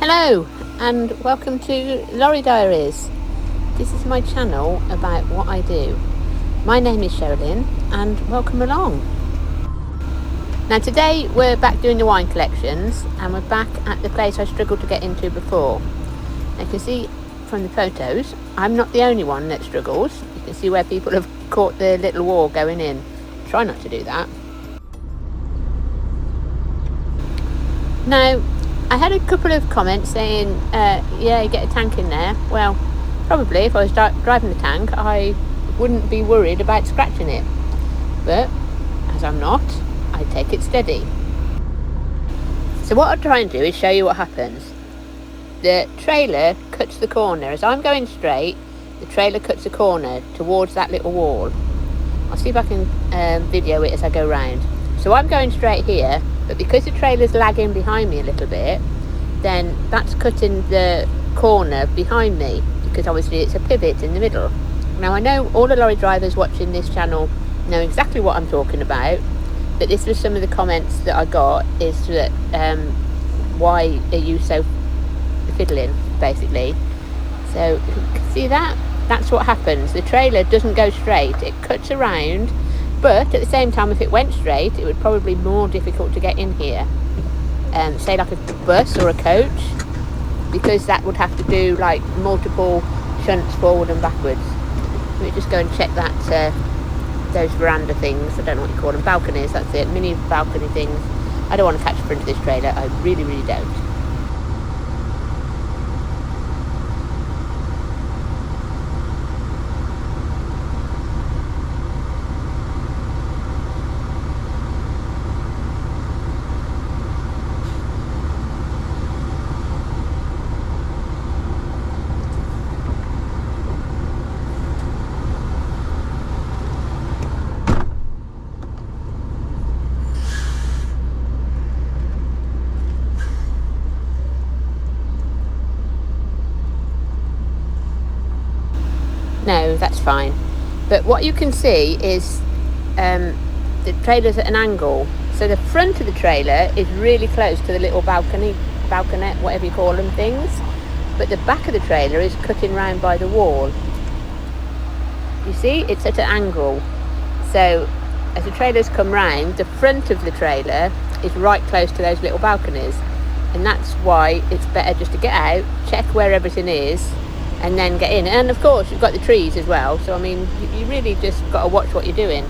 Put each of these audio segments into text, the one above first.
Hello and welcome to Lorry Diaries. This is my channel about what I do. My name is Sherilyn and welcome along. Now today we're back doing the wine collections and we're back at the place I struggled to get into before. Now you can see from the photos I'm not the only one that struggles. You can see where people have caught the little wall going in. Try not to do that. Now I had a couple of comments saying, yeah, you get a tank in there. Well, probably if I was driving the tank, I wouldn't be worried about scratching it. But, as I'm not, I take it steady. So what I'll try and do is show you what happens. The trailer cuts the corner. As I'm going straight, the trailer cuts a corner towards that little wall. I'll see if I can video it as I go round. So I'm going straight here, but because the trailer's lagging behind me a little bit, then that's cutting the corner behind me, because obviously it's a pivot in the middle. Now I know all the lorry drivers watching this channel know exactly what I'm talking about, but this was some of the comments that I got, is that why are you so fiddling, basically. So you can see that? That's what happens. The trailer doesn't go straight, it cuts around. But at the same time, if it went straight, it would probably be more difficult to get in here. Say like a bus or a coach, because that would have to do like multiple shunts forward and backwards. Let me just go and check that, those veranda things, I don't know what you call them, balconies, that's it, mini balcony things. I don't want to catch the front of this trailer, I really don't. No, that's fine. But what you can see is the trailer's at an angle. So the front of the trailer is really close to the little balconette, whatever you call them things. But the back of the trailer is cutting round by the wall. You see, it's at an angle. So as the trailers come round, the front of the trailer is right close to those little balconies. And that's why it's better just to get out, check where everything is, and then get in. And of course you've got the trees as well, so I mean you really just got to watch what you're doing.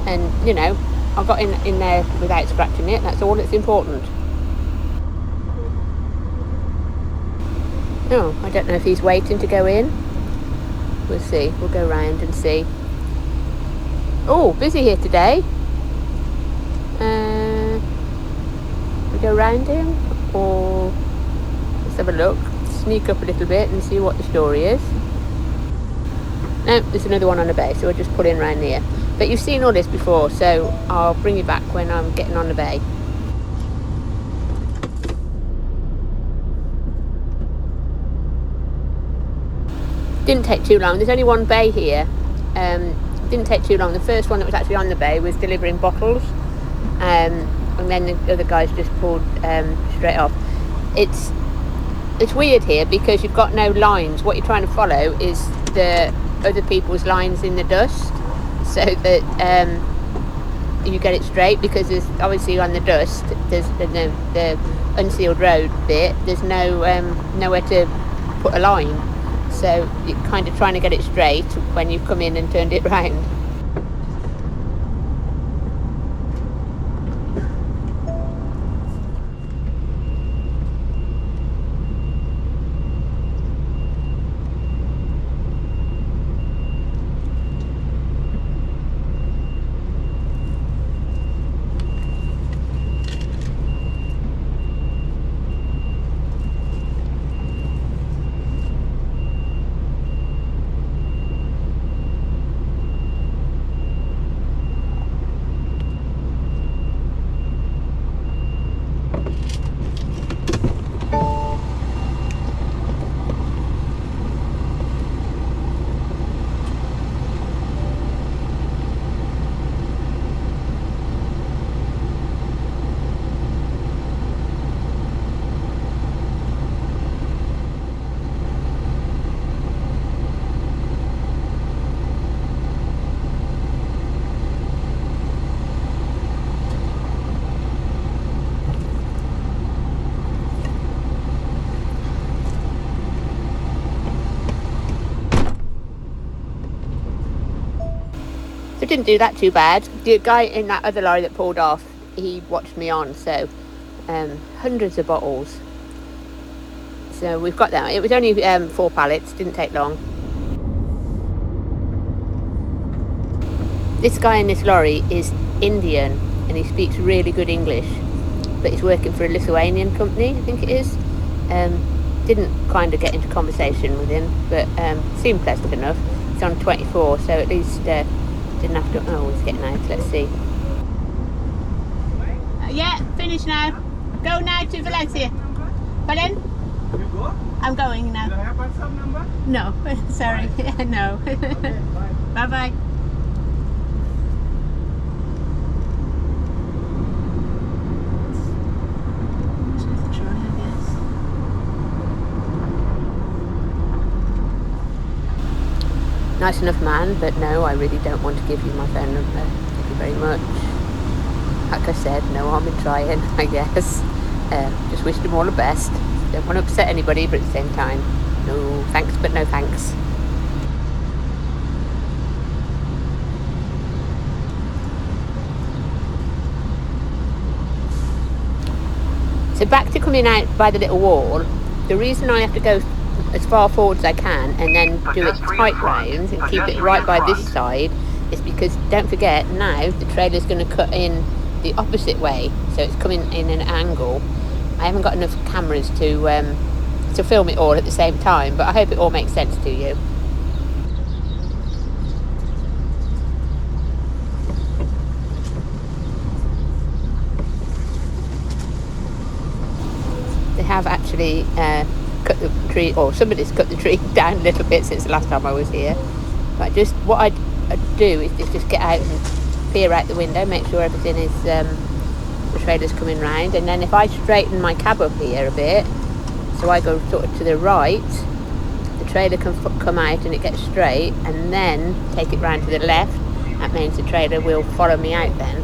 And you know, I got in there without scratching it. That's all that's important. Oh, I don't know if he's waiting to go in. We'll see, we'll go round and see. Oh, busy here today. We go round him, or let's have a look, sneak up a little bit and see what the story is. No, there's another one on the bay, so we'll just pull in round here. But you've seen all this before, so I'll bring you back when I'm getting on the bay. Didn't take too long. There's only one bay here. Didn't take too long. The first one that was actually on the bay was delivering bottles, and then the other guys just pulled straight off. It's weird here because you've got no lines. What you're trying to follow is the other people's lines in the dust, so that you get it straight, because there's obviously on the dust, there's the unsealed road bit, there's no nowhere to put a line, so you're kind of trying to get it straight when you've come in and turned it round. didn't do that too bad. The guy in that other lorry that pulled off, he watched me on, so hundreds of bottles. So we've got that. It was only 4 pallets, didn't take long. This guy in this lorry is Indian and he speaks really good English, but he's working for a Lithuanian company, I think it is. Didn't kind of get into conversation with him, but seemed pleasant enough. He's on 24, so at least didn't have to. Oh, he's getting out. Let's see. Yeah, finished now. Go now to Valencia. Pardon? You go? I'm going now. Do you have WhatsApp number? No, sorry. No. Okay, bye. Bye. Nice enough man, but no, I really don't want to give you my phone number. Thank you very much. Like I said, no harm in trying, I guess. Just wish them all the best. Don't want to upset anybody, but at the same time, no thanks, but no thanks. So back to coming out by the little wall, the reason I have to go as far forward as I can and then do it tight round and keep it right by this side is because, don't forget, now the trailer's going to cut in the opposite way, so it's coming in an angle. I haven't got enough cameras to film it all at the same time, but I hope it all makes sense to you. They have actually cut the tree, or somebody's cut the tree down a little bit since the last time I was here. But just what I'd do is just get out and peer out the window, make sure everything is the trailer's coming round, and then if I straighten my cab up here a bit, so I go sort of to the right, the trailer can come out and it gets straight, and then take it round to the left. That means the trailer will follow me out then.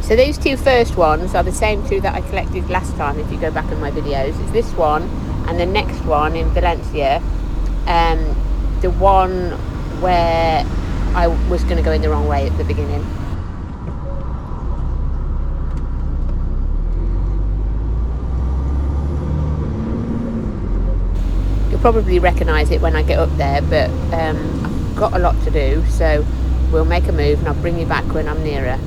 So these two first ones are the same two that I collected last time, if you go back in my videos. It's this one and the next one in Valencia, the one where I was going to go in the wrong way at the beginning. You'll probably recognise it when I get up there, but I've got a lot to do, so we'll make a move and I'll bring you back when I'm nearer.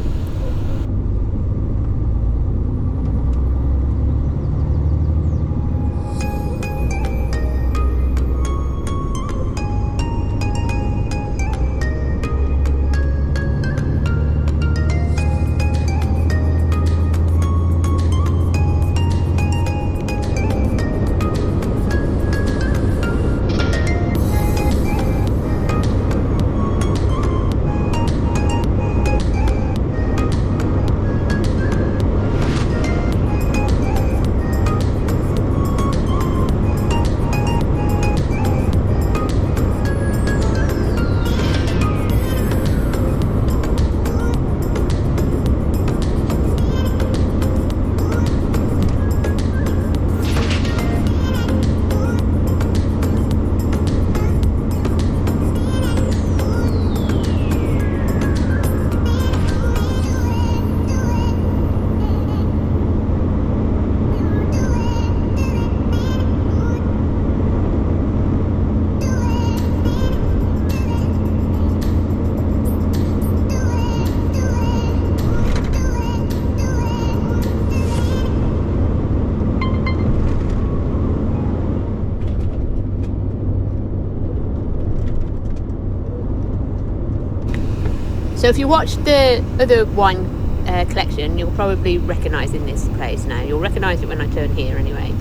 So if you watched the other wine collection, you'll probably recognise in this place now. You'll recognise it when I turn here anyway.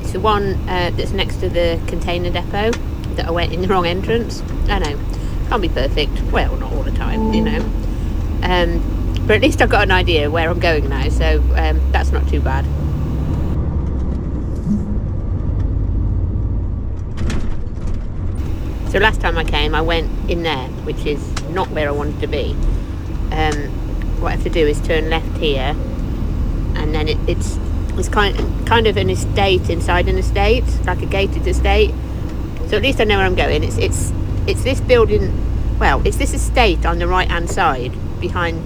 It's the one that's next to the container depot that I went in the wrong entrance. I know, can't be perfect. Well, not all the time, you know. But at least I've got an idea where I'm going now, so that's not too bad. So last time I came, I went in there, which is not where I wanted to be. What I have to do is turn left here, and then it's kind of an estate inside an estate, like a gated estate. So at least I know where I'm going. It's this building, well, it's this estate on the right hand side behind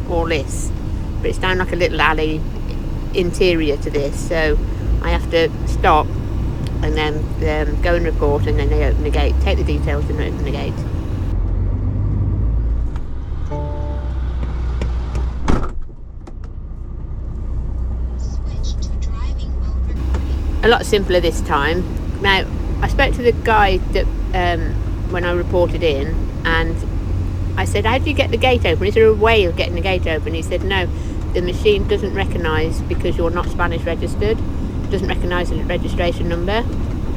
all this, but it's down like a little alley interior to this, so I have to stop and then go and report, and then they open the gate, take the details and open the gate. A lot simpler this time. Now, I spoke to the guy that when I reported in, and I said, how do you get the gate open? Is there a way of getting the gate open? He said, no, the machine doesn't recognise, because you're not Spanish registered, doesn't recognise the registration number,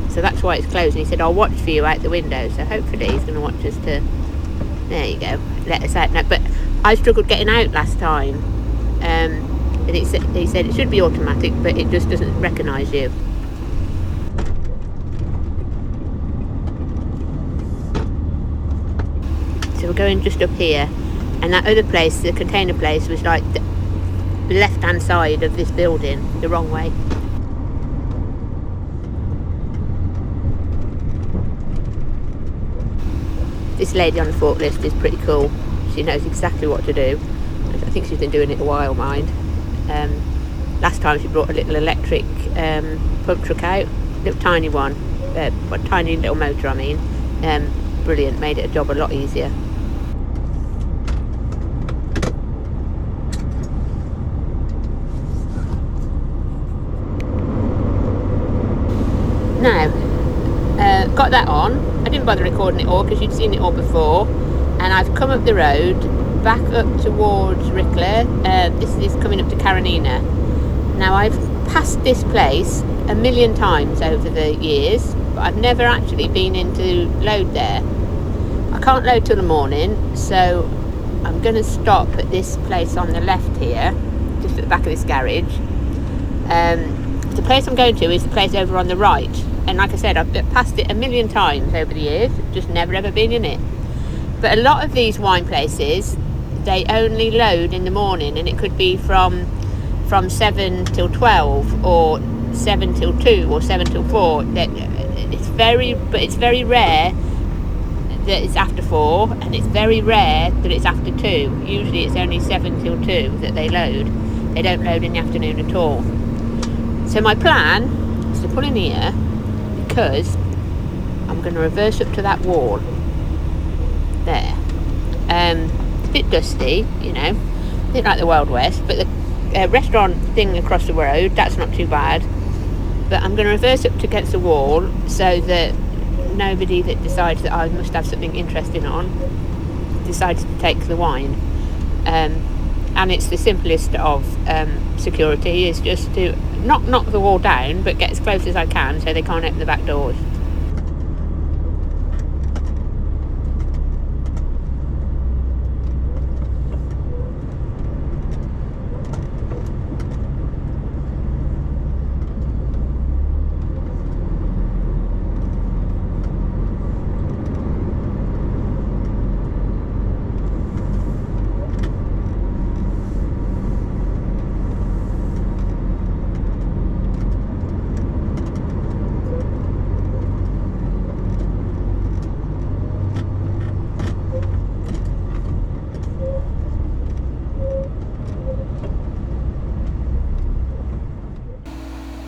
so that's why it's closed. And he said, I'll watch for you out the window, so hopefully he's going to watch us to, there you go, let us out now. But I struggled getting out last time, and he said it should be automatic, but it just doesn't recognise you. So we're going just up here, and that other place, the container place, was like the left hand side of this building, the wrong way. This lady on the forklift is pretty cool. She knows exactly what to do. I think she's been doing it a while, mind. Last time she brought a little electric pump truck out, little tiny one, tiny little motor I mean. Brilliant, made it a job a lot easier. Now, got that on. I didn't bother recording it all because you'd seen it all before, and I've come up the road back up towards Rickler. This is coming up to Karenina. Now, I've passed this place a million times over the years, but I've never actually been in to load there. I can't load till the morning, so I'm going to stop at this place on the left here, just at the back of this garage. The place I'm going to is the place over on the right, and like I said, I've passed it a million times over the years, just never ever been in it. But a lot of these wine places, they only load in the morning, and it could be from 7 till 12 or 7 till 2 or 7 till 4. It's very rare that it's after 4, and it's very rare that it's after 2. Usually it's only 7 till 2 that they load. They don't load in the afternoon at all. So my plan is to pull in here, because I'm going to reverse up to that wall there. It's a bit dusty, you know, a bit like the Wild West, but the restaurant thing across the road, that's not too bad. But I'm going to reverse up against the wall so that nobody that decides that I must have something interesting on decides to take the wine. And it's the simplest of security, is just to not knock the wall down, but get as close as I can so they can't open the back doors.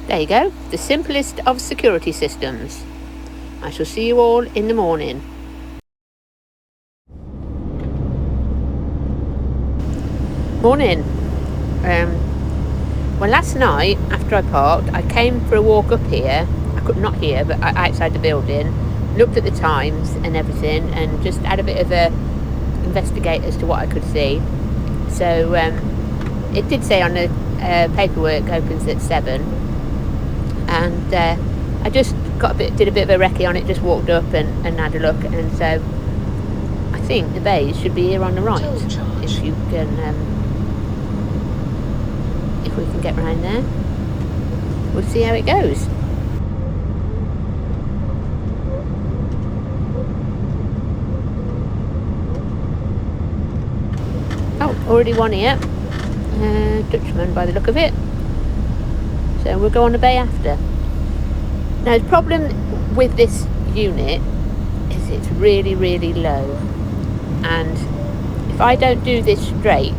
There you go, the simplest of security systems. I shall see you all in the morning. Morning. Well, last night after I parked, I came for a walk up here. I could not here, but outside the building. Looked at the times and everything, and just had a bit of a investigate as to what I could see. So it did say on the paperwork opens at 7. And I just did a bit of a recce on it, just walked up and had a look, and so I think the bays should be here on the right. If you can, if we can get round there, we'll see how it goes. Oh, already one here, Dutchman by the look of it. So we'll go on the bay after. Now the problem with this unit is it's really, really low, and if I don't do this straight,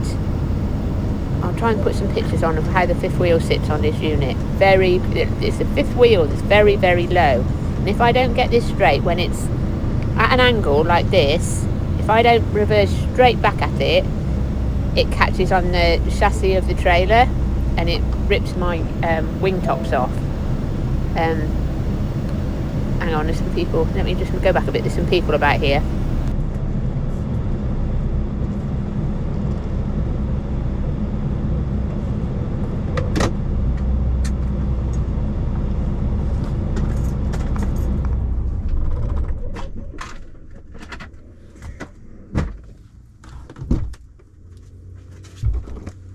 I'll try and put some pictures on of how the fifth wheel sits on this unit. It's the fifth wheel that's very, very low, and if I don't get this straight when it's at an angle like this, if I don't reverse straight back at it, it catches on the chassis of the trailer and it rips my wing tops off. Hang on, there's some people. Let me just go back a bit. There's some people about here.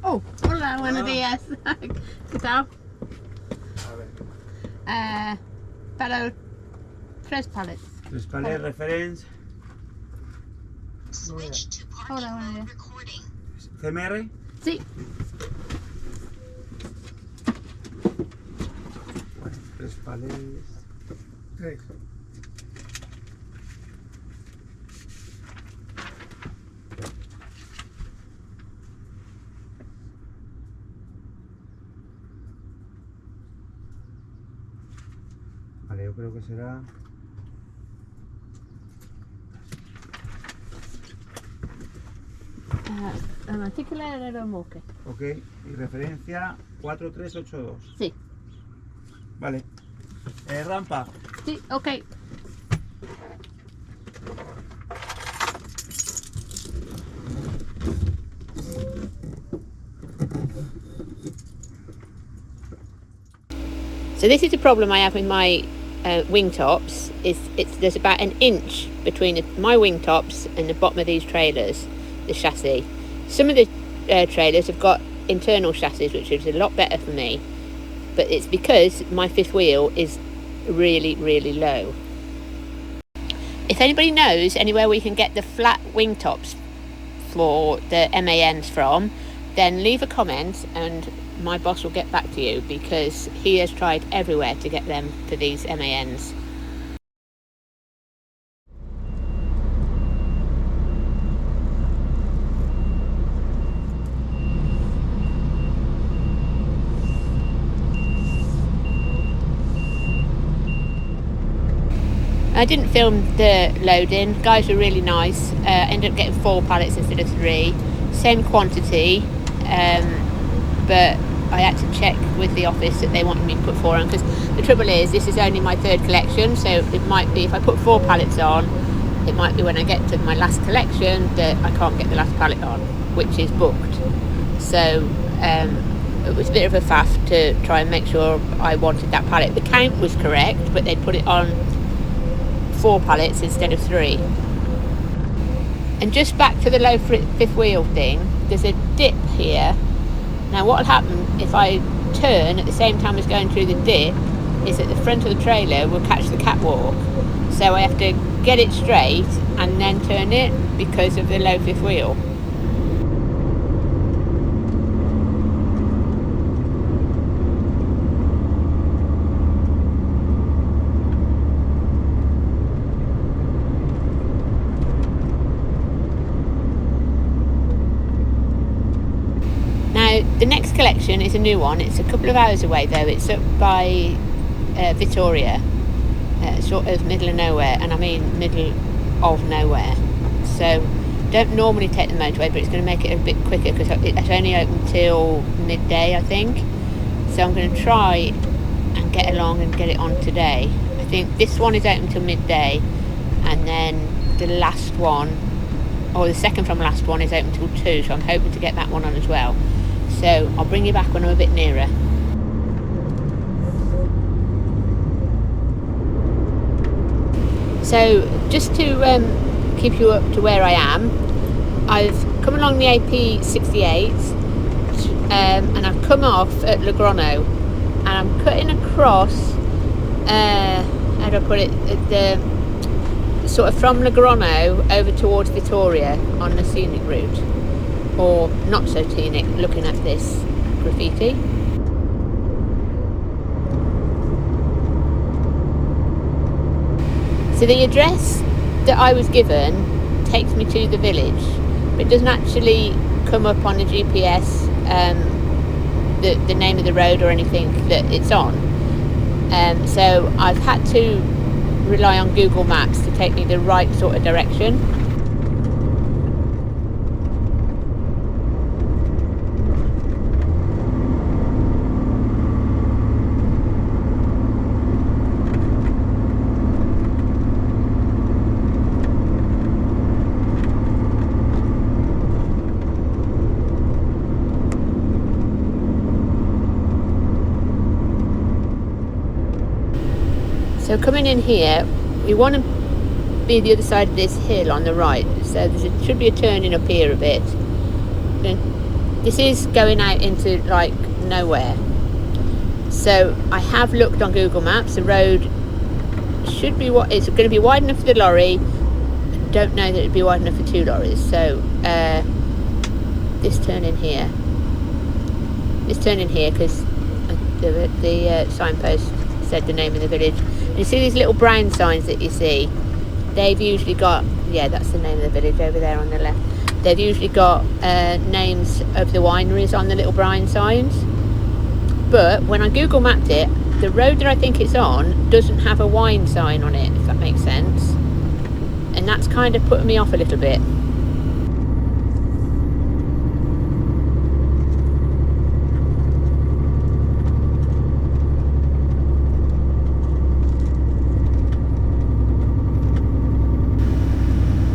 Oh, hola, buenos días. ¿Qué tal? Para 3 pallets. 3 pallets, reference. Hola, buenos días. CMR. Sí. Bueno, 3 pallets. 3. Vale, yo creo que será... Artículo de remolque. Ok, y referencia 4382. Sí. Vale. Rampa. Sí, ok. So this is the problem I have with my wing tops. There's about an inch between my wing tops and the bottom of these trailers, the chassis. Some of the trailers have got internal chassis, which is a lot better for me, but it's because my fifth wheel is really, really low. If anybody knows anywhere we can get the flat wing tops for the MANs from, then leave a comment and my boss will get back to you, because he has tried everywhere to get them for these MANs. I didn't film the loading. Guys were really nice. Ended up getting 4 pallets instead of 3. Same quantity, but I had to check with the office that they wanted me to put 4 on, because the trouble is this is only my 3rd collection, so it might be if I put 4 pallets on, it might be when I get to my last collection that I can't get the last pallet on, which is booked. So it was a bit of a faff to try and make sure I wanted that pallet. The count was correct, but they'd put it on 4 pallets instead of 3. And just back to the low fifth wheel thing, there's a dip here. Now what will happen if I turn at the same time as going through the dip is that the front of the trailer will catch the catwalk. So I have to get it straight and then turn it because of the low fifth wheel. The next collection is a new one. It's a couple of hours away though. It's up by Victoria, sort of middle of nowhere, and I mean middle of nowhere. So don't normally take the motorway, but it's going to make it a bit quicker because it's only open till midday, I think. So I'm going to try and get along and get it on today. I think this one is open till midday, and then the last one, or the second from last one, is open till 2. So I'm hoping to get that one on as well. So I'll bring you back when I'm a bit nearer. So just to keep you up to where I am, I've come along the AP68 and I've come off at Logrono, and I'm cutting across, how do I put it, the sort of from Logrono over towards Victoria on the scenic route. Or not so scenic, looking at this graffiti. So the address that I was given takes me to the village, but it doesn't actually come up on the GPS, the name of the road or anything that it's on. So I've had to rely on Google Maps to take me the right sort of direction. So coming in here, we want to be the other side of this hill on the right. So there should be a turning up here a bit. This is going out into like nowhere. So I have looked on Google Maps. The road should be it's going to be wide enough for the lorry. I don't know that it'd be wide enough for 2 lorries. So this turn in here. This turn in here because the signpost said the name of the village. You see these little brown signs that you see? They've usually got, yeah, that's the name of the village over there on the left. They've usually got names of the wineries on the little brown signs. But when I Google mapped it, the road that I think it's on doesn't have a wine sign on it, if that makes sense. And that's kind of putting me off a little bit.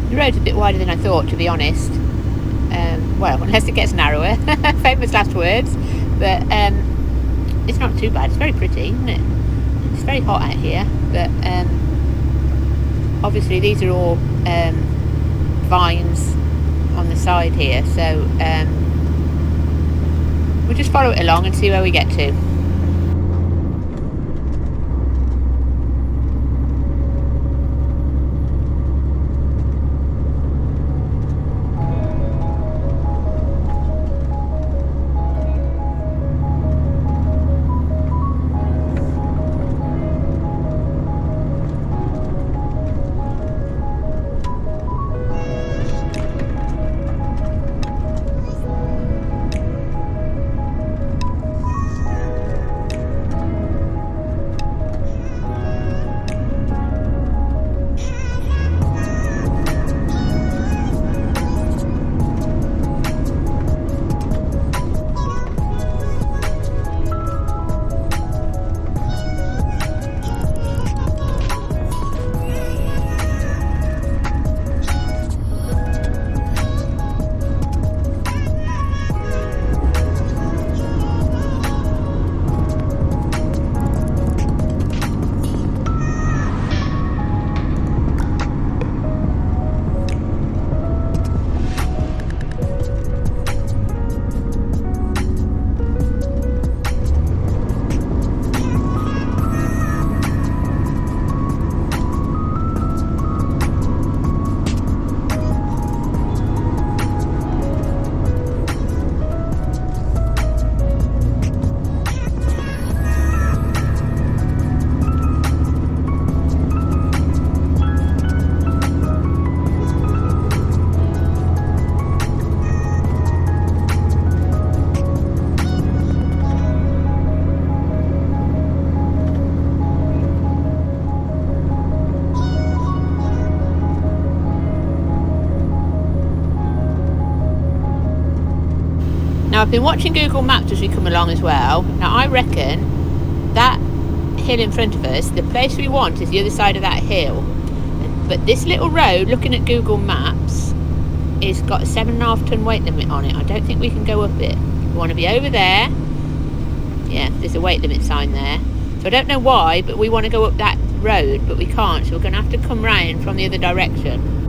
The road's a bit wider than I thought, to be honest. Well, unless it gets narrower. Famous last words. But it's not too bad. It's very pretty, isn't it? It's very hot out here. But obviously these are all vines on the side here. So we'll just follow it along and see where we get to. Now I've been watching Google Maps as we come along as well. Now I reckon that hill in front of us, the place we want is the other side of that hill. But this little road, looking at Google Maps, is got a 7.5 ton weight limit on it. I don't think we can go up it. We want to be over there. Yeah, there's a weight limit sign there. So I don't know why, but we want to go up that road, but we can't. So we're going to have to come round from the other direction.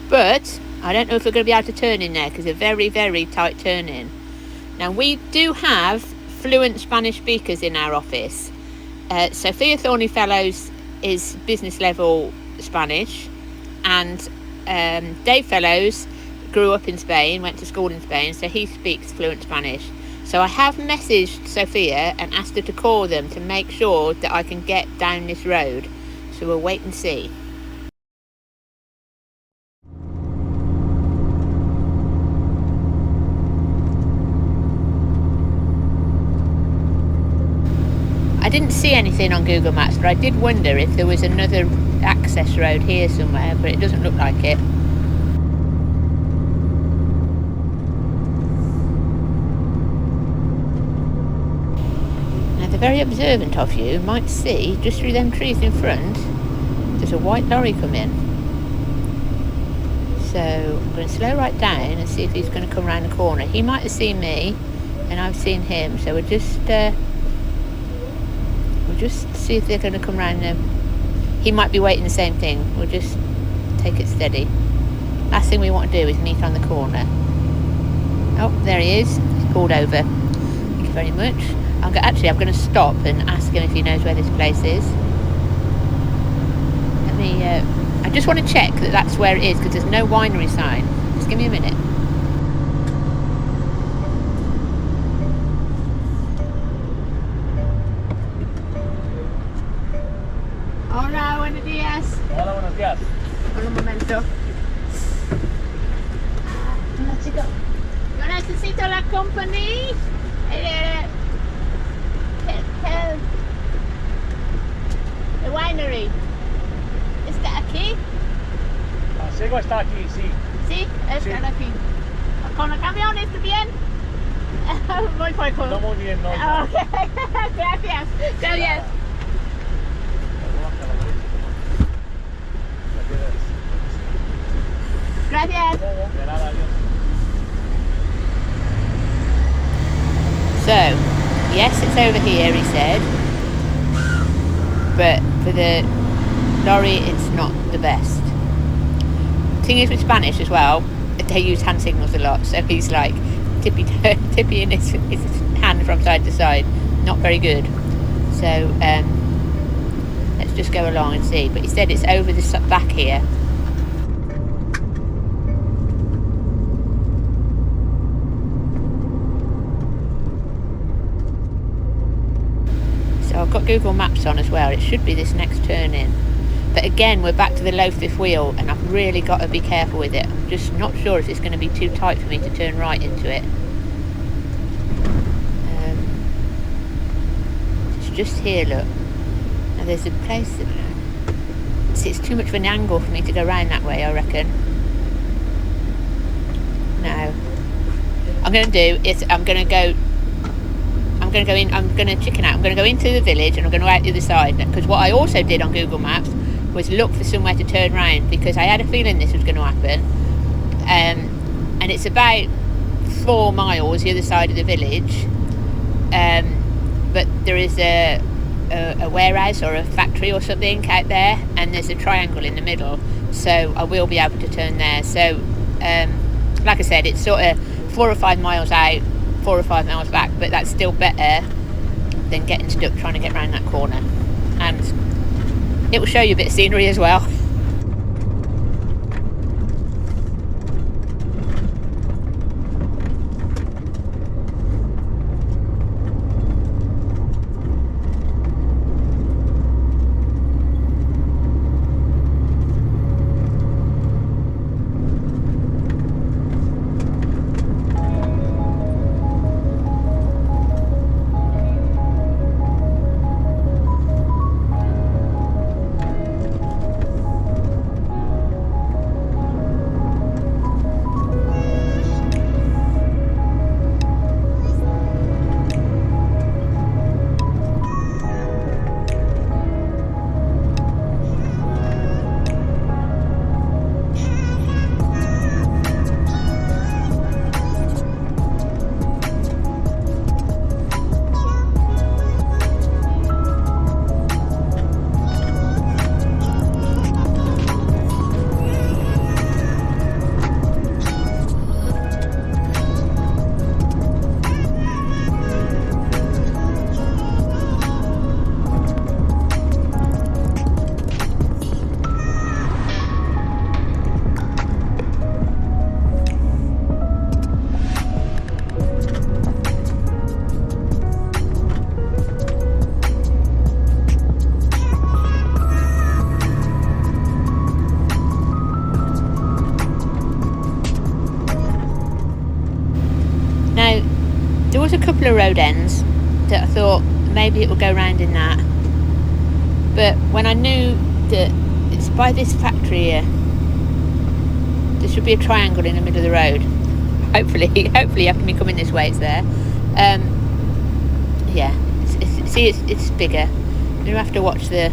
But I don't know if we're going to be able to turn in there because it's a very, very tight turn in. Now we do have fluent Spanish speakers in our office. Sophia Thorny Fellows is business level Spanish, and Dave Fellows grew up in Spain, went to school in Spain, so he speaks fluent Spanish. So I have messaged Sophia and asked her to call them to make sure that I can get down this road. So we'll wait and see. I didn't see anything on Google Maps, but I did wonder if there was another access road here somewhere, but it doesn't look like it. Now, the very observant of you might see, just through them trees in front, there's a white lorry come in. So I'm going to slow right down and see if he's going to come around the corner. He might have seen me, and I've seen him, so we'll just see if they're going to come round them. He might be waiting the same thing. We'll just take it steady. Last thing we want to do is meet on the corner. Oh, there he is. He's pulled over. Thank you very much. I'm going to stop and ask him if he knows where this place is. I just want to check that that's where it is, because there's no winery sign. Just give me a minute. Hola, buenos días. Hola, buenos días. Un momento. Hola, chico. Yo necesito la company. The winery. ¿Está aquí? Ciego está aquí, sí. Sí, está aquí. ¿Con el camión está bien? Muy poco. No muy bien, no. Okay. Gracias. Gracias. Gracias. De nada, adiós. So, yes, it's over here, he said. But for the lorry, it's not the best. Thing is with Spanish as well, they use hand signals a lot. So he's like tipping his hand from side to side. Not very good. So let's just go along and see. But he said it's over the back here. So I've got Google Maps on as well. It should be this next turn in. But again, we're back to the low fifth wheel, and I've really got to be careful with it. I'm just not sure if it's going to be too tight for me to turn right into it. It's just here, look. Now there's a place that... See, it's too much of an angle for me to go around that way, I reckon. No. I'm going to do is I'm going to go in, I'm going to chicken out. I'm going to go into the village and I'm going to go out the other side. Because what I also did on Google Maps was look for somewhere to turn around, because I had a feeling this was going to happen. And it's about 4 miles the other side of the village. But there is a warehouse or a factory or something out there, and there's a triangle in the middle. So I will be able to turn there. So, like I said, it's sort of 4 or 5 miles out, 4 or 5 miles back, but that's still better than getting stuck trying to get around that corner. And it will show you a bit of scenery as well. there was a couple of road ends that I thought maybe it would go round in that, but when I knew that it's by this factory here, there should be a triangle in the middle of the road. Hopefully after me coming this way it's there. Yeah, it's bigger. You have to watch the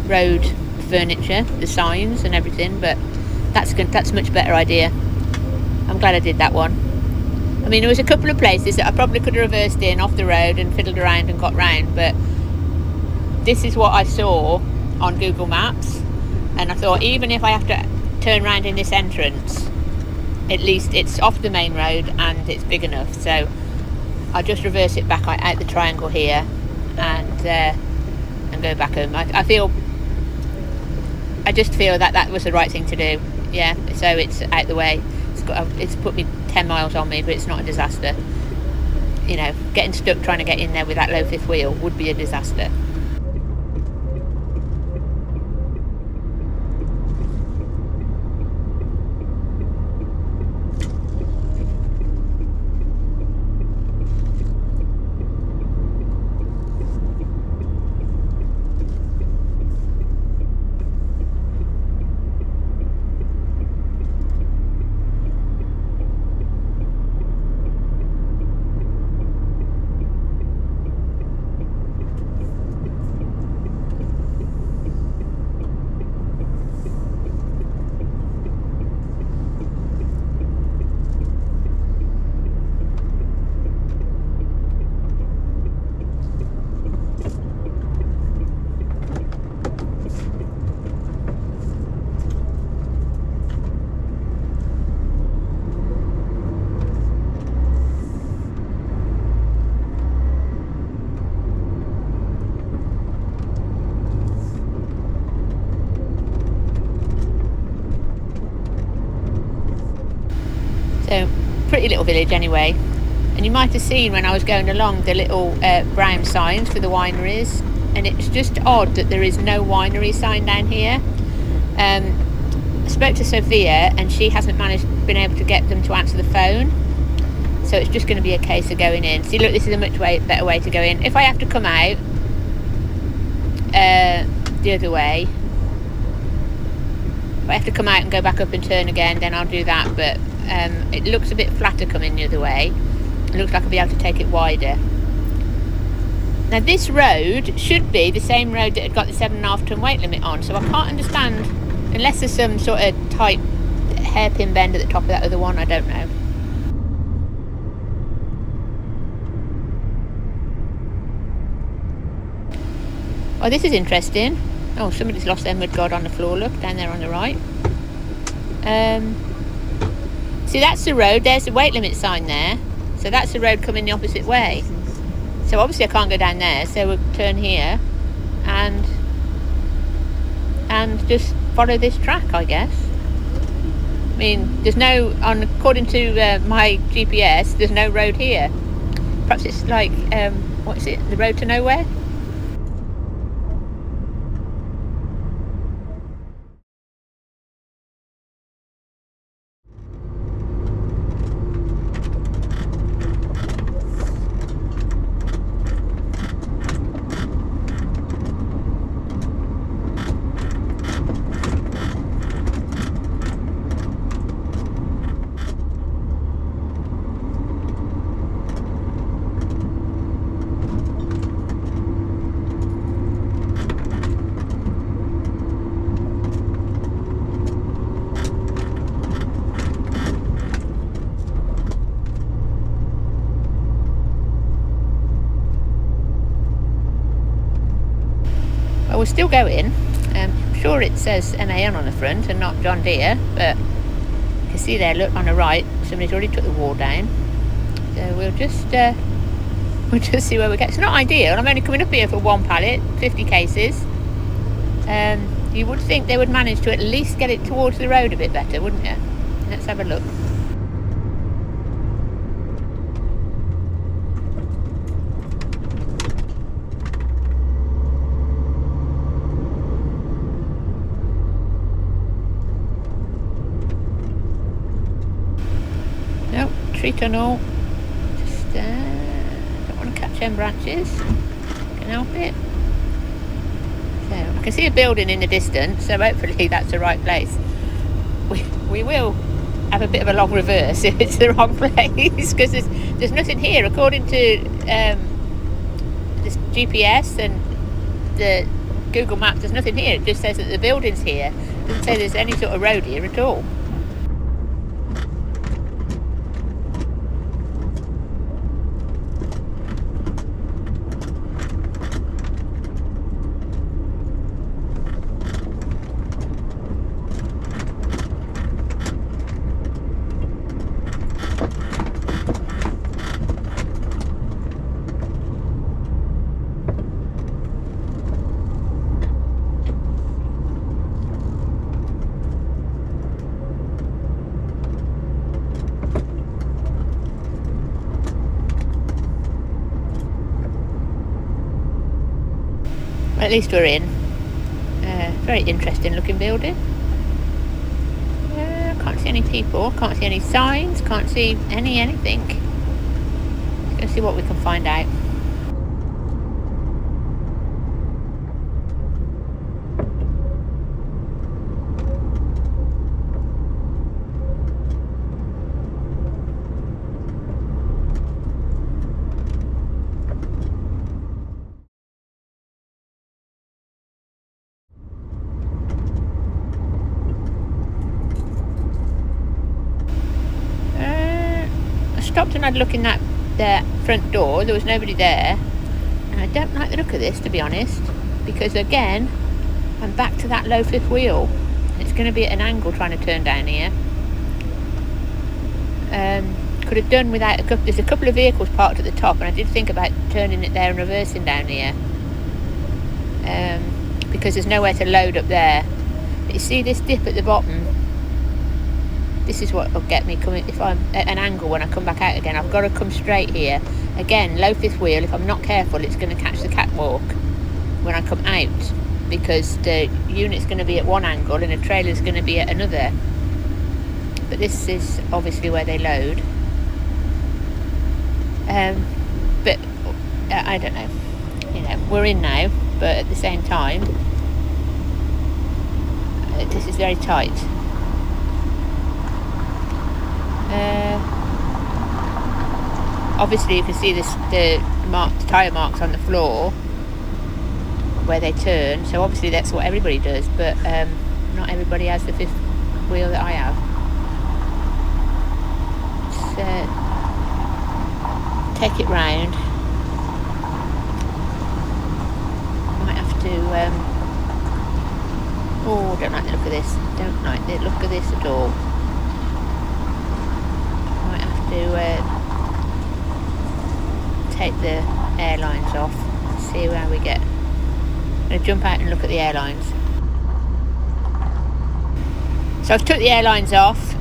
road furniture, the signs and everything, but that's a much better idea. I'm glad I did that one. I mean, there was a couple of places that I probably could have reversed in off the road and fiddled around and got round, but this is what I saw on Google Maps, and I thought even if I have to turn around in this entrance, at least it's off the main road and it's big enough, so I'll just reverse it back out the triangle here and go back home. I just feel that was the right thing to do. Yeah, so it's out the way. It's put me 10 miles on me, but it's not a disaster. You know, getting stuck trying to get in there with that low fifth wheel would be a disaster. So, pretty little village anyway. And you might have seen when I was going along the little brown signs for the wineries, and it's just odd that there is no winery sign down here. I spoke to Sophia and she hasn't been able to get them to answer the phone, so it's just going to be a case of going in. See, look, this is a much better way to go in. If I have to come out the other way, if I have to come out and go back up and turn again, then I'll do that, but it looks a bit flatter coming the other way. It looks like I'll be able to take it wider. Now this road should be the same road that had got the 7.5 ton weight limit on, so I can't understand, unless there's some sort of tight hairpin bend at the top of that other one, I don't know. Oh, this is interesting. Oh, somebody's lost their mudguard on the floor, look, down there on the right. See, that's the road, there's the weight limit sign there. So that's the road coming the opposite way. So obviously I can't go down there, so we'll turn here and just follow this track, I guess. I mean, there's no, according to my GPS, there's no road here. Perhaps it's like, what is it, the road to nowhere? We're still going. I'm sure it says MAN on the front and not John Deere, but you can see there, look on the right, somebody's already took the wall down. So we'll just see where we get. It's not ideal. I'm only coming up here for one pallet, 50 cases. You would think they would manage to at least get it towards the road a bit better, wouldn't you? Let's have a look. Nope, tree tunnel. Just don't want to catch them branches. Can help it. So I can see a building in the distance, so hopefully that's the right place. We will have a bit of a long reverse if it's the wrong place, because there's nothing here according to this GPS and the Google Maps. There's nothing here. It just says that the building's here. It doesn't say there's any sort of road here at all. At least we're in. Very interesting looking building. Can't see any people, can't see any signs, can't see anything. Let's see what we can find out. Stopped and I'd look in that front door. There was nobody there, and I don't like the look of this, to be honest, because again I'm back to that low fifth wheel. It's going to be at an angle trying to turn down here. Could have done without there's a couple of vehicles parked at the top, and I did think about turning it there and reversing down here, because there's nowhere to load up there. But you see this dip at the bottom? This is what will get me coming. If I'm at an angle when I come back out again, I've got to come straight here. Again, low fifth wheel. If I'm not careful, it's going to catch the catwalk when I come out, because the unit's going to be at one angle and the trailer's going to be at another. But this is obviously where they load. But I don't know. You know, we're in now, but at the same time, this is very tight. Obviously you can see the tyre marks on the floor where they turn, so obviously that's what everybody does, but not everybody has the fifth wheel that I have. So take it round. Might have to oh, don't like the look of this. Don't like the look of this at all. To take the airlines off and see where we get. I'm going to jump out and look at the airlines. So I've took the airlines off,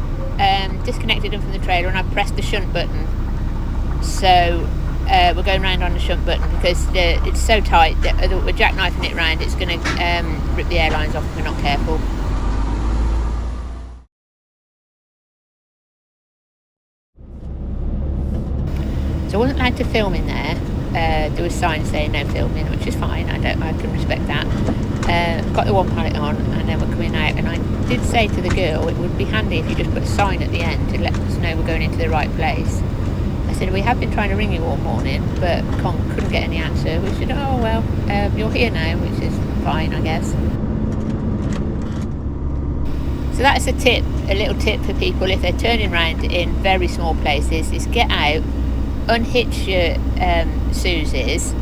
disconnected them from the trailer, and I've pressed the shunt button. So we're going round on the shunt button because it's so tight that we're jackknifing it round. It's going to rip the airlines off if we're not careful. So I wasn't allowed to film in there. There was signs saying no filming, which is fine. I can respect that. Got the one pallet on, and then we're coming out. And I did say to the girl, it would be handy if you just put a sign at the end to let us know we're going into the right place. I said, we have been trying to ring you all morning, but couldn't get any answer. We said, oh well, you're here now, which is fine, I guess. So that's a little tip for people if they're turning around in very small places, is get out, unhitch your Susie's,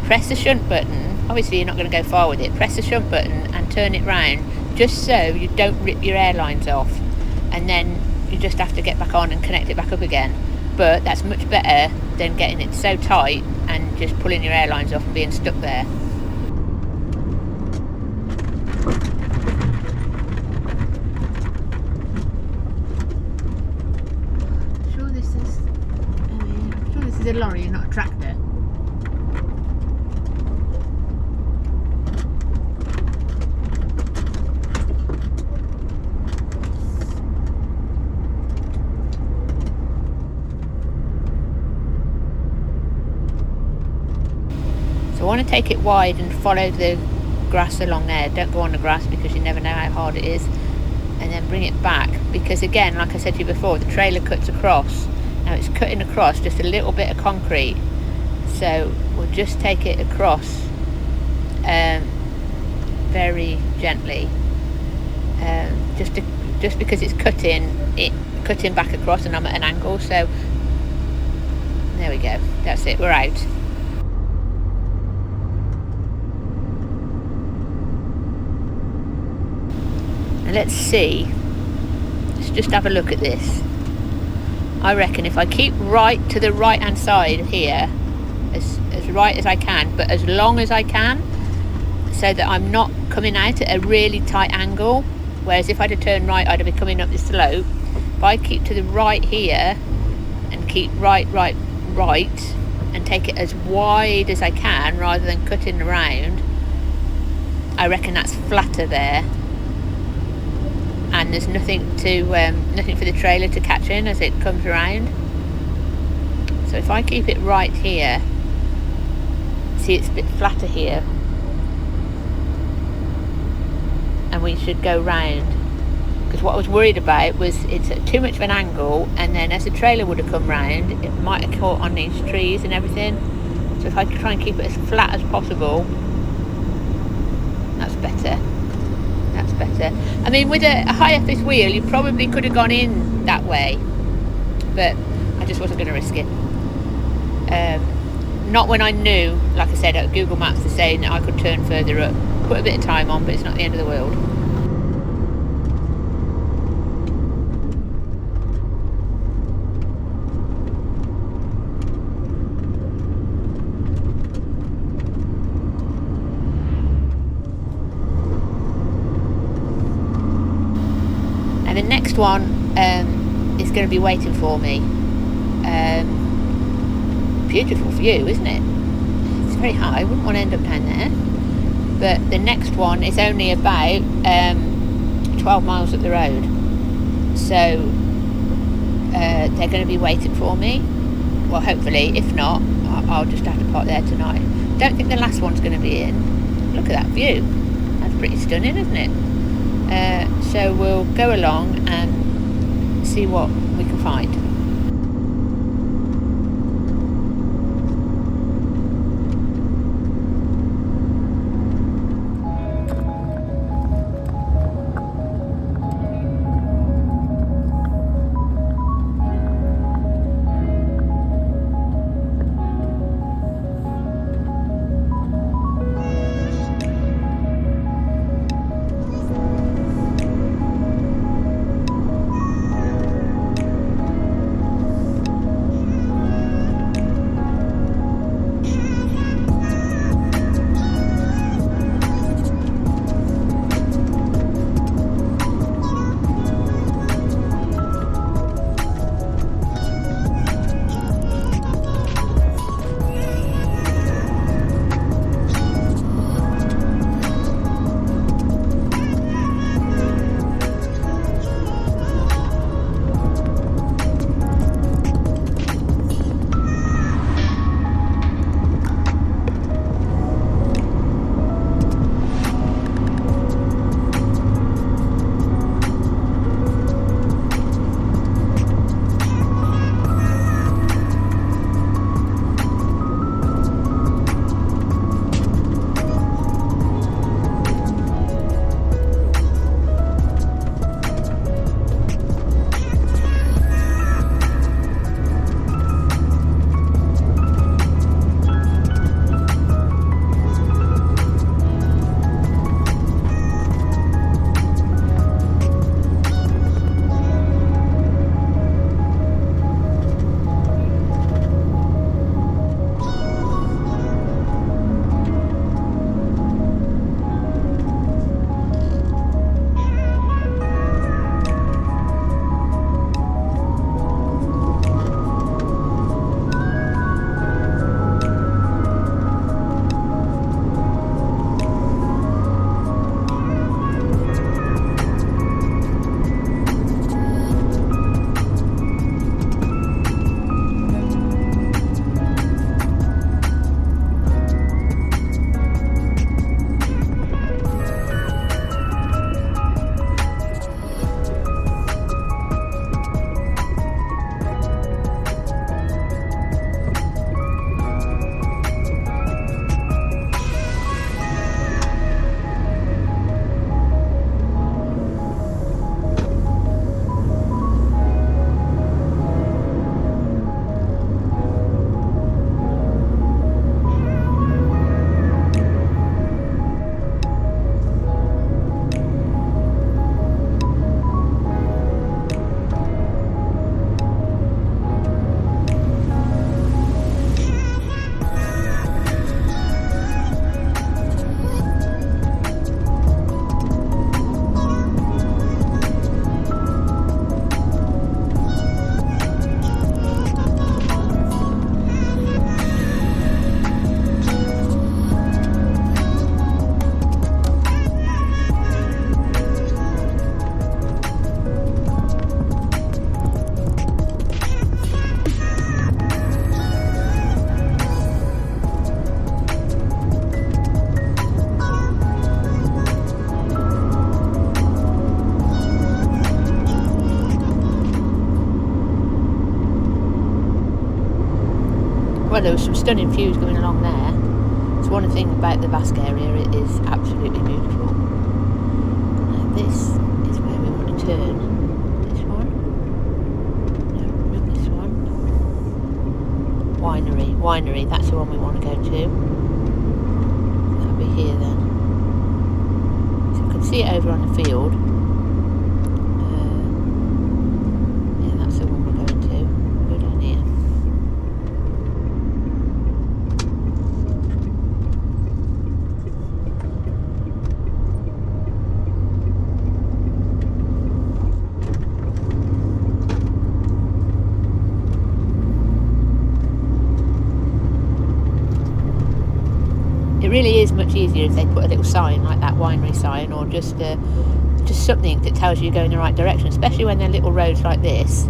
press the shunt button. Obviously you're not going to go far with it. Press the shunt button and turn it round, just so you don't rip your airlines off, and then you just have to get back on and connect it back up again. But that's much better than getting it so tight and just pulling your airlines off and being stuck there. I'm sure this is a lorry and not a tractor. So I want to take it wide and follow the grass along there. Don't go on the grass because you never know how hard it is. And then bring it back, because again, like I said to you before, the trailer cuts across. Now it's cutting across just a little bit of concrete. So we'll just take it across very gently. Just because it's cutting back across and I'm at an angle. So there we go. That's it. We're out. And let's see. Let's just have a look at this. I reckon if I keep right to the right hand side here, as right as I can, but as long as I can, so that I'm not coming out at a really tight angle. Whereas if I'd have turned right, I'd have been coming up the slope. If I keep to the right here and keep right, and take it as wide as I can rather than cutting around, I reckon that's flatter there. And there's nothing for the trailer to catch in as it comes around. So if I keep it right here, see, it's a bit flatter here, and we should go round, because what I was worried about was it's at too much of an angle, and then as the trailer would have come round, it might have caught on these trees and everything. So if I try and keep it as flat as possible, that's better. That's better. I mean, with a high FS wheel, you probably could have gone in that way, but I just wasn't going to risk it. Not when I knew, like I said, at Google Maps is saying that I could turn further up. Put a bit of time on, but it's not the end of the world. And the next one is going to be waiting for me. Beautiful view, isn't it? It's very high. I wouldn't want to end up down there. But the next one is only about 12 miles up the road. So they're going to be waiting for me. Well, hopefully. If not, I'll just have to park there tonight. Don't think the last one's going to be in. Look at that view. That's pretty stunning, isn't it? So we'll go along and see what we can find. Well, there was some stunning views going along there. It's one thing about the Basque area, it is absolutely beautiful. Now this is where we want to turn. This one? No, not this one. Winery, that's the one we want to go to. That'll be here then. So you can see it over on the field. Yeah, that's the one we're going to. Go down here. It really is much easier if they put a little sign like that winery sign, or just something that tells you you're going the right direction, especially when they're little roads like this.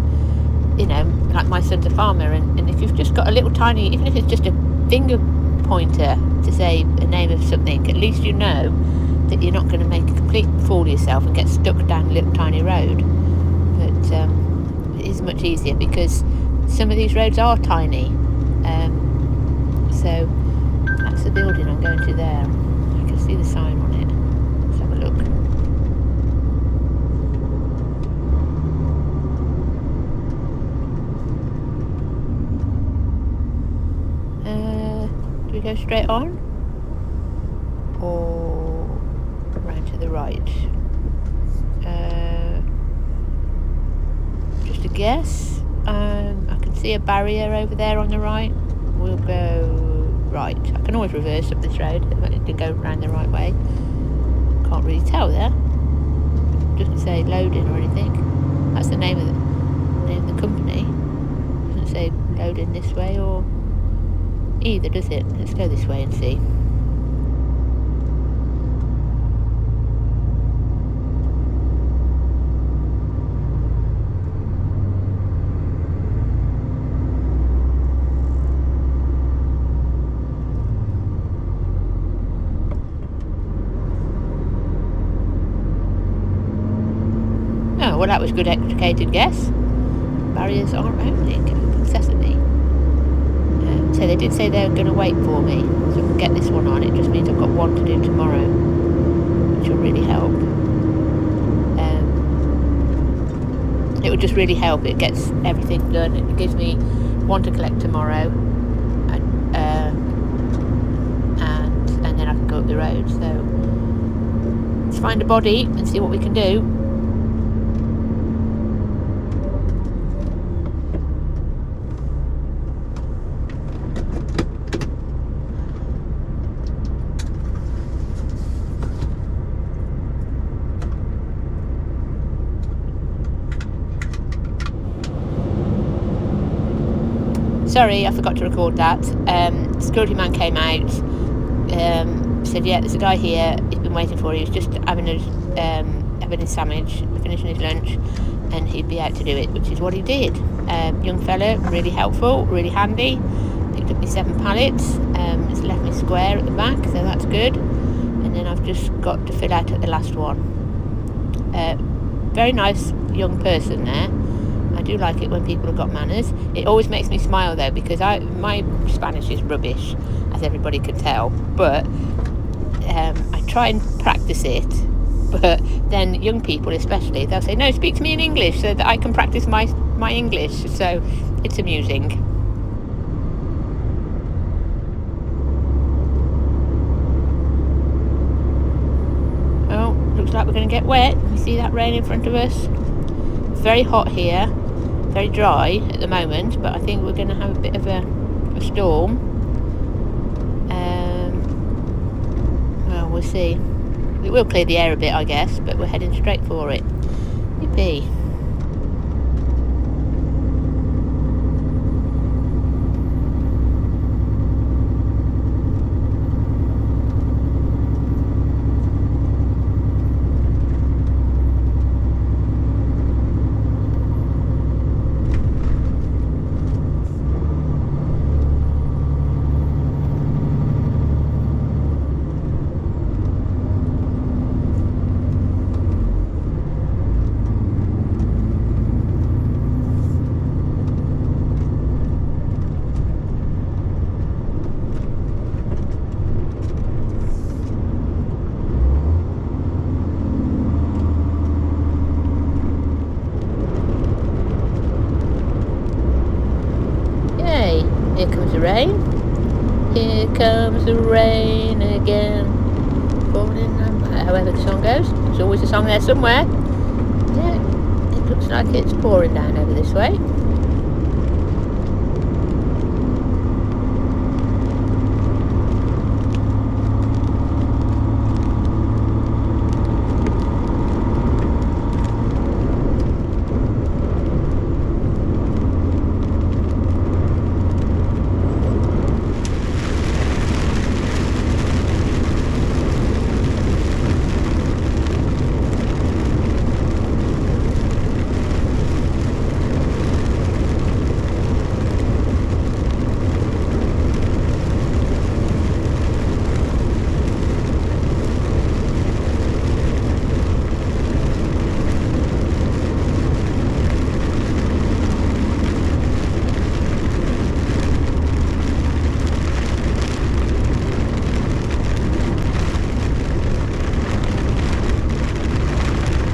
You know, like my son's a farmer, and if you've just got a little tiny, even if it's just a finger pointer to say the name of something, at least you know that you're not going to make a complete fool of yourself and get stuck down a little tiny road. But it is much easier because some of these roads are tiny. So that's the building I'm going to there. I can see the sign on it. Let's have a look. Do we go straight on? Or round to the right? Just a guess. I can see a barrier over there on the right. We'll go right. I can always reverse up this road to go round the right way. Can't really tell there. Doesn't say loading or anything. That's the name of the company. Doesn't say loading this way or either, does it? Let's go this way and see. Oh, well, that was a good educated guess. Barriers aren't opening. Open sesame. So they did say they were going to wait for me, so we'll get this one on. It just means I've got one to do tomorrow, which will really help. It would just really help. It gets everything done. It gives me one to collect tomorrow, and then I can go up the road. So let's find a body and see what we can do. Sorry, I forgot to record that. Security man came out, said, yeah, there's a guy here, he's been waiting for you, he's just having his sandwich, finishing his lunch, and he'd be out to do it, which is what he did. Young fella, really helpful, really handy, picked up me 7 pallets, it's left me square at the back, so that's good, and then I've just got to fill out at the last one. Very nice young person there. I do like it when people have got manners. It always makes me smile though, because my Spanish is rubbish, as everybody can tell, but I try and practice it. But then young people especially, they'll say, no, speak to me in English so that I can practice my English. So it's amusing. Oh, looks like we're going to get wet. You see that rain in front of us? It's very hot here. Very dry at the moment, but I think we're going to have a bit of a storm. Well, we'll see. It will clear the air a bit, I guess, but we're heading straight for it. Yippee. Here comes the rain. Here comes the rain again. Falling down, however the song goes. There's always a song there somewhere. Yeah, it looks like it's pouring down over this way.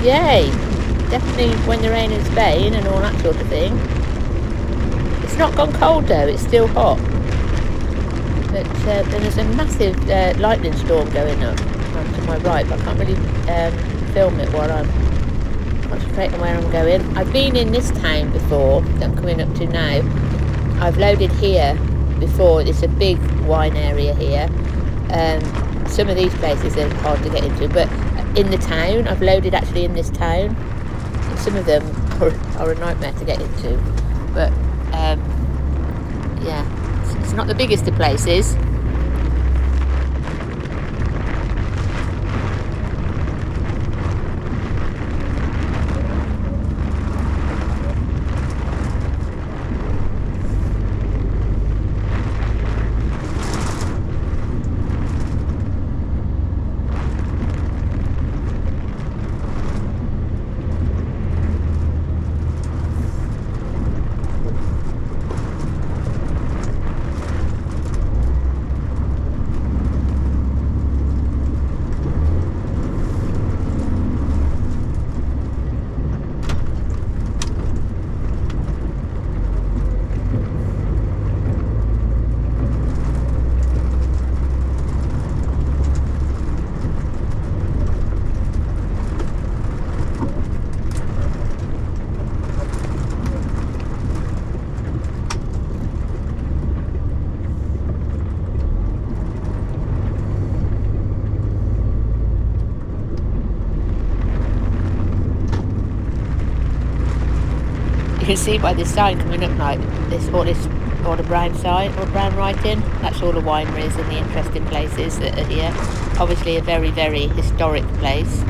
Yay! Definitely when the rain in Spain and all that sort of thing. It's not gone cold though, it's still hot. But then there's a massive lightning storm going up to my right, but I can't really film it while I'm concentrating on where I'm going. I've been in this town before that I'm coming up to now. I've loaded here before. It's a big wine area here. Some of these places are hard to get into, but in the town, I've loaded actually in this town. And some of them are a nightmare to get into, but yeah, it's not the biggest of places. You can see by this sign coming up like all the brown sign or brown writing. That's all the wineries and the interesting places that are here. Obviously a very, very historic place.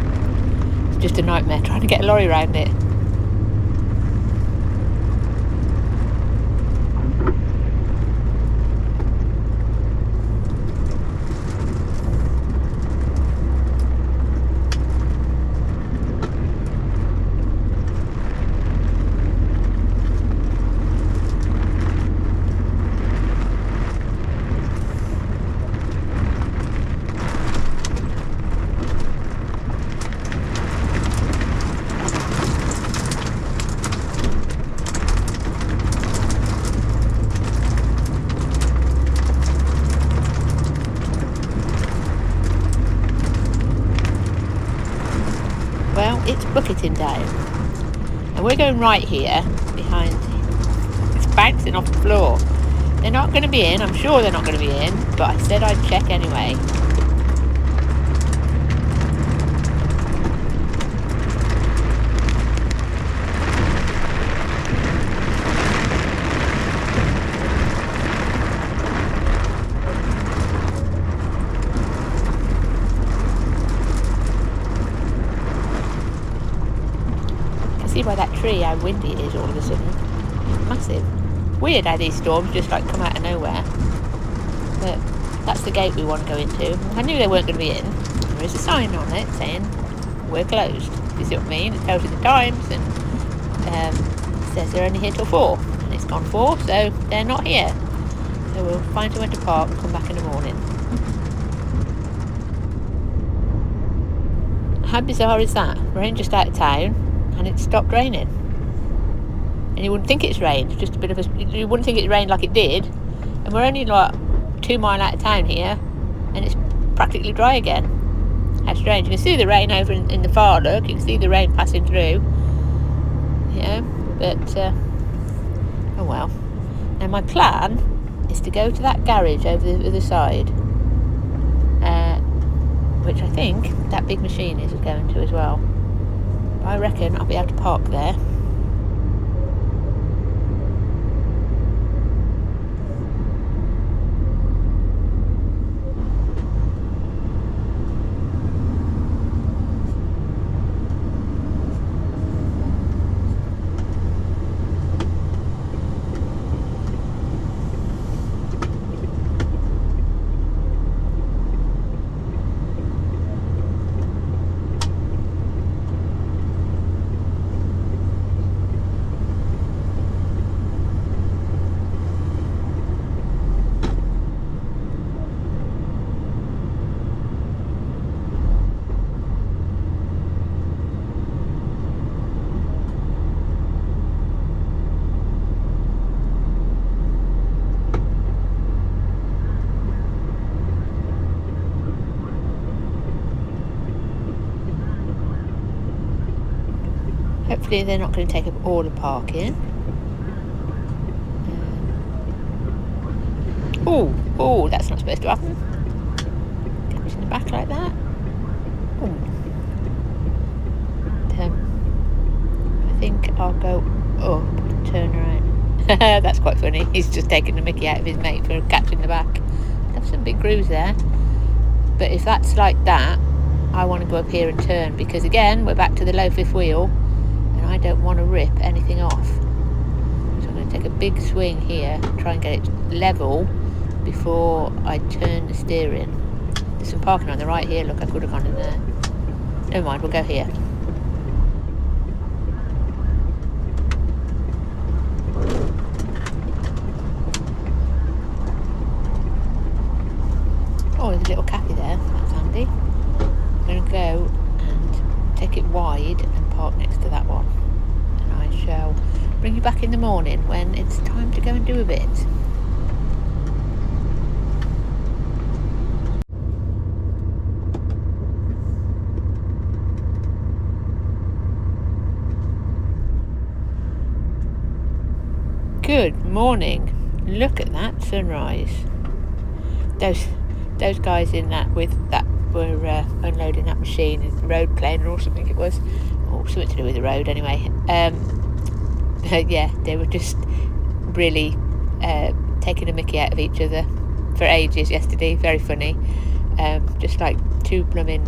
It's just a nightmare trying to get a lorry around it. Well, it's bucketing down, and we're going right here behind. It's bouncing off the floor. They're not going to be in. I'm sure they're not going to be in, but I said I'd check anyway. See by that tree how windy it is all of a sudden. Massive. Weird how these storms just like come out of nowhere. But that's the gate we want to go into. I knew they weren't going to be in. There is a sign on it saying we're closed. You see what I mean? It tells you the times and it says they're only here till 4. And it's gone 4, so they're not here. So we'll find somewhere to park and come back in the morning. How bizarre is that? We're in just out of town. And it stopped raining. And you wouldn't think it's rained, just a bit of a, you wouldn't think it rained like it did, And we're only like 2 miles out of town here, and it's practically dry again. How strange. You can see the rain over in the far look. You can see the rain passing through. Yeah, but oh well. Now my plan is to go to that garage over the other side, which I think that big machine is going to as well. I reckon I'll be able to park there. Hopefully they're not going to take up all the parking. Oh, that's not supposed to happen. Catch in the back like that. I think I'll go up and turn around. That's quite funny. He's just taking the mickey out of his mate for catching the back. There's some big grooves there. But if that's like that, I want to go up here and turn, because again, we're back to the low fifth wheel, and I don't want to rip anything off. So I'm going to take a big swing here, try and get it level before I turn the steering. There's some parking on the right here. Look, I could have gone in there. Never mind, we'll go here. Oh, there's a little cafe there. That's handy. I'm going to go and take it wide and park next to that one. And I shall bring you back in the morning when it's time to go and do a bit. Good morning. Look at that sunrise. Those guys in that with that were unloading that machine, road planer or something it was, or something to do with the road anyway. Yeah, they were just really taking a mickey out of each other for ages yesterday. Very funny. Just like two blooming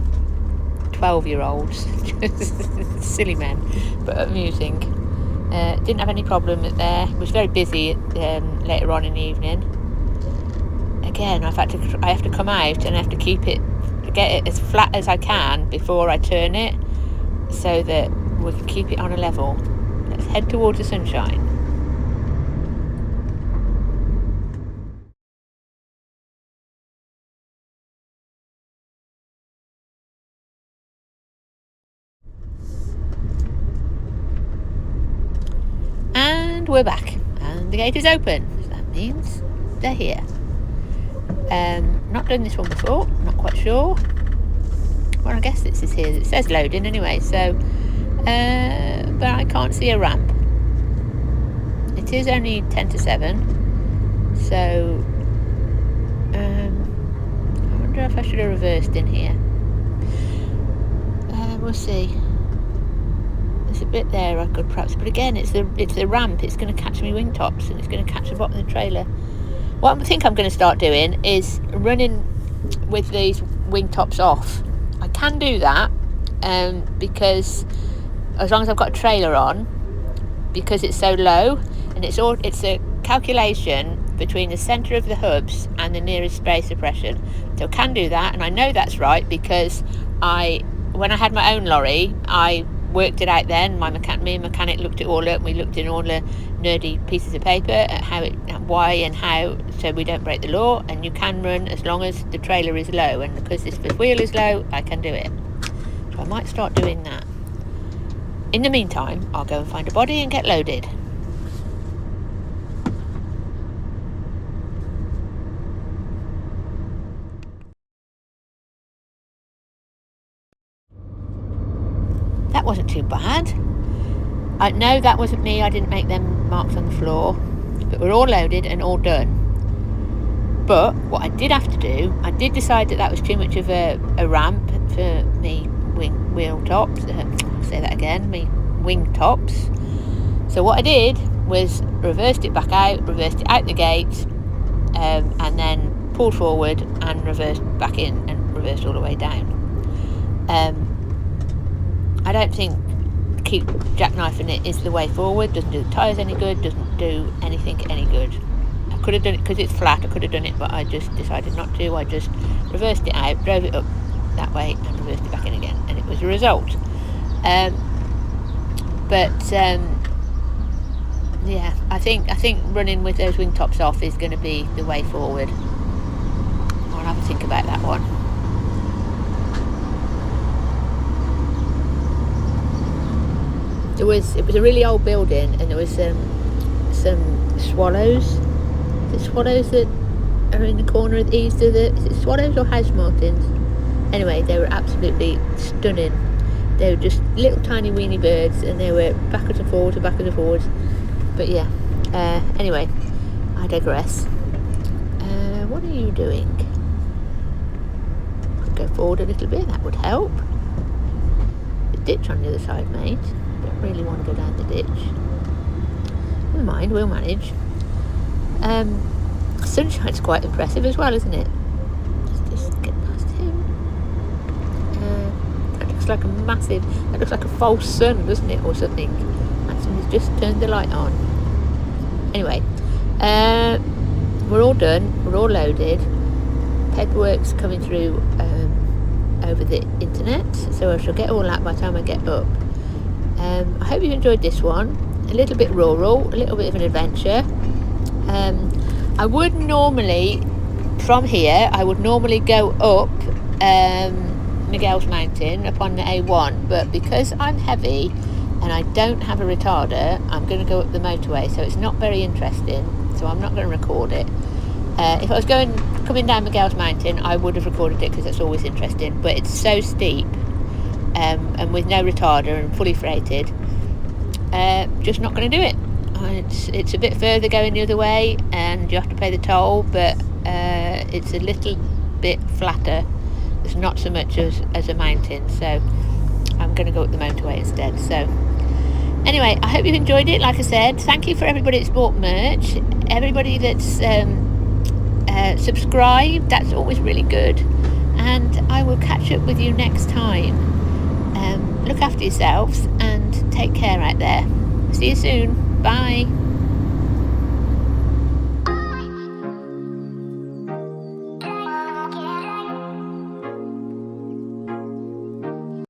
12-year-olds, just silly men, but amusing. Didn't have any problem there. It was very busy later on in the evening. Again, I have to come out and I have to get it as flat as I can before I turn it, so that we can keep it on a level. Let's head towards the sunshine. And we're back, and the gate is open, so that means they're here. Not done this one before, not quite sure. Well, I guess this is here. It says loading anyway, so but I can't see a ramp. It is only 10 to 7, so I wonder if I should have reversed in here. We'll see. There's a bit there I could perhaps, but again, it's the ramp. It's going to catch me wing tops, and it's going to catch the bottom of the trailer. What I think I'm going to start doing is running with these wing tops off. I can do that because as long as I've got a trailer on, because it's so low, and it's a calculation between the centre of the hubs and the nearest spray suppression. So I can do that, and I know that's right because when I had my own lorry, I worked it out then. Me and mechanic looked it all up, and we looked in all the nerdy pieces of paper at why and how, so we don't break the law, and you can run as long as the trailer is low, and because this fifth wheel is low, I can do it. So I might start doing that. In the meantime, I'll go and find a body and get loaded. that wasn't too bad. I know that wasn't me, I didn't make them marks on the floor, but we're all loaded and all done. But what I did have to do, I did decide that was too much of a ramp for me wheel tops. Say that again, me wing tops. So what I did was reversed it back out, reversed it out the gate, and then pulled forward and reversed back in and reversed all the way down. I don't think keep jackknifing it is the way forward. Doesn't do the tyres any good, doesn't do anything any good. I could have done it because it's flat, I could have done it, but I just decided not to. I just reversed it out, drove it up that way and reversed it back in again, and it was a result. Yeah, I think running with those wing tops off is going to be the way forward. I'll have to think about that one. It was a really old building, and there was some swallows. The swallows that are in the corner of these, is it swallows or house martins? Anyway, they were absolutely stunning. They were just little tiny weeny birds, and they were backwards and forwards and backwards and forwards. But yeah, anyway, I digress. What are you doing? Could go forward a little bit, that would help. The ditch on the other side, mate. Don't really want to go down the ditch. Never mind, we'll manage. Sunshine's quite impressive as well, isn't it? Let's just get past him. That looks like a false sun, doesn't it, or something? And somebody's just turned the light on. Anyway, we're all done, we're all loaded. Paperwork's coming through over the internet, so I shall get all that by the time I get up. I hope you enjoyed this one. A little bit rural, a little bit of an adventure. I would normally, from here, go up Miguel's Mountain upon the A1, but because I'm heavy and I don't have a retarder, I'm going to go up the motorway, so it's not very interesting, so I'm not going to record it. If I was coming down Miguel's Mountain, I would have recorded it because it's always interesting, but it's so steep, and with no retarder and fully freighted, just not going to do it. It's a bit further going the other way, and you have to pay the toll, but it's a little bit flatter. There's not so much as a mountain, so I'm going to go up the motorway instead. So anyway, I hope you've enjoyed it. Like I said, thank you for everybody that's bought merch, everybody that's subscribed. That's always really good, and I will catch up with you next time. Look after yourselves and take care out there. See you soon. Bye.